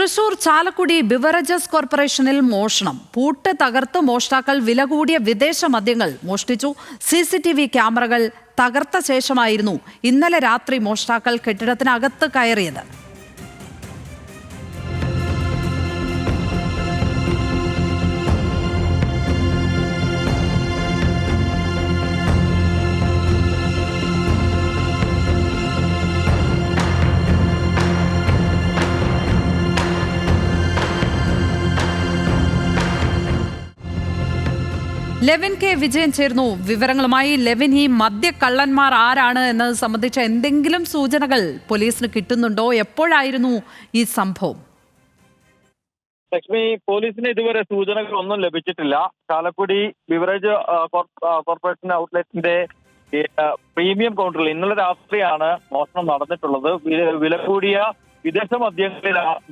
Thrissur Chalakudy beverages കോർപ്പറേഷനിൽ മോഷണം. പൂട്ട് തകർത്ത് മോഷ്ടാക്കൾ വില കൂടിയ വിദേശ മദ്യങ്ങൾ മോഷ്ടിച്ചു. CCTV ക്യാമറകൾ തകർത്ത ശേഷമായിരുന്നു ഇന്നലെ രാത്രി മോഷ്ടാക്കൾ കെട്ടിടത്തിനകത്ത് കയറിയത്. ലെവിൻ കെ വിജയൻ ചേർന്നു വിവരങ്ങളുമായി. ലെവിൻ, ഈ മദ്യക്കള്ളന്മാർ ആരാണ് എന്നത് സംബന്ധിച്ച എന്തെങ്കിലും സൂചനകൾ പോലീസിന് കിട്ടുന്നുണ്ടോ? എപ്പോഴായിരുന്നു ഈ സംഭവം? ലക്ഷ്മി, പോലീസിന് ഇതുവരെ സൂചനകൾ ഒന്നും ലഭിച്ചിട്ടില്ല. ചാലക്കുടി ബിവറേജ് കോർപ്പറേഷൻ ഔട്ട്ലെറ്റിന്റെ പ്രീമിയം കൗണ്ടറിൽ ഇന്നലെ രാത്രിയാണ് മോഷണം നടന്നിട്ടുള്ളത്. വില കൂടിയ വിദേശ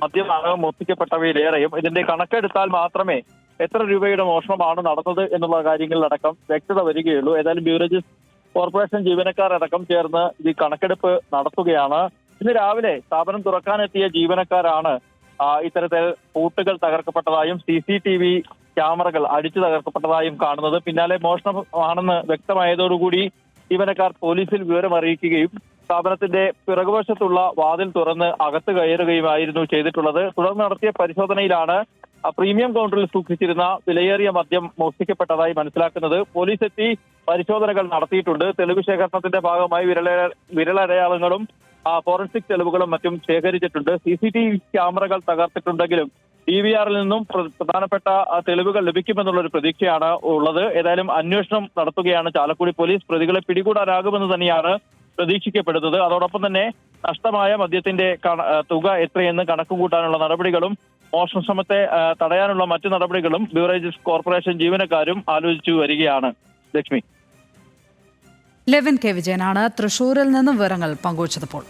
മദ്യമാണ് മോഷ്ടിക്കപ്പെട്ടവയിലേറെയും. ഇതിന്റെ കണക്കെടുത്താൽ മാത്രമേ എത്ര രൂപയുടെ മോഷണമാണ് നടന്നത് എന്നുള്ള കാര്യങ്ങളിലടക്കം വ്യക്തത വരികയുള്ളൂ. ഏതായാലും ബിവറേജസ് കോർപ്പറേഷൻ ജീവനക്കാരടക്കം ചേർന്ന് ഈ കണക്കെടുപ്പ് നടത്തുകയാണ്. ഇന്ന് രാവിലെ സ്ഥാപനം തുറക്കാനെത്തിയ ജീവനക്കാരാണ് ഇത്തരത്തിൽ പൂട്ടുകൾ തകർക്കപ്പെട്ടതായും CCTV ക്യാമറകൾ അടിച്ചു തകർക്കപ്പെട്ടതായും കാണുന്നത്. പിന്നാലെ മോഷണമാണെന്ന് വ്യക്തമായതോടുകൂടി ജീവനക്കാർ പോലീസിൽ വിവരം അറിയിക്കുകയും സ്ഥാപനത്തിന്റെ പിറകുവശത്തുള്ള വാതിൽ തുറന്ന് അകത്ത് കയറുകയുമായിരുന്നു ചെയ്തിട്ടുള്ളത്. തുടർന്ന് നടത്തിയ പരിശോധനയിലാണ് പ്രീമിയം കൗണ്ടറിൽ സൂക്ഷിച്ചിരുന്ന വിലയേറിയ മദ്യം മോഷ്ടിക്കപ്പെട്ടതായി മനസ്സിലാക്കുന്നത്. പോലീസ് എത്തി പരിശോധനകൾ നടത്തിയിട്ടുണ്ട്. തെളിവ് ശേഖരണത്തിന്റെ ഭാഗമായി വിരലടയാളങ്ങളും ഫോറൻസിക് തെളിവുകളും മറ്റും ശേഖരിച്ചിട്ടുണ്ട്. CCTV ക്യാമറകൾ തകർത്തിട്ടുണ്ടെങ്കിലും DVRൽ നിന്നും പ്രധാനപ്പെട്ട തെളിവുകൾ ലഭിക്കുമെന്നുള്ളൊരു പ്രതീക്ഷയാണ് ഉള്ളത്. ഏതായാലും അന്വേഷണം നടത്തുകയാണ് ചാലക്കുടി പോലീസ്. പ്രതികളെ പിടികൂടാനാകുമെന്ന് തന്നെയാണ് പ്രതീക്ഷിക്കപ്പെടുന്നത്. അതോടൊപ്പം തന്നെ നഷ്ടമായ മദ്യത്തിന്റെ തുക എത്രയെന്ന് കണക്കുകൂട്ടാനുള്ള നടപടികളും മോഷണ ശ്രമത്തെ തടയാനുള്ള മറ്റു നടപടികളും ബിവറേജസ് കോർപ്പറേഷൻ ജീവനക്കാരും ആലോചിച്ചു വരികയാണ്. ലക്ഷ്മി, ലെവിൻ കെ വിജയനാണ് തൃശൂരിൽ നിന്ന് വിവരങ്ങൾ പങ്കുവച്ചപ്പോൾ.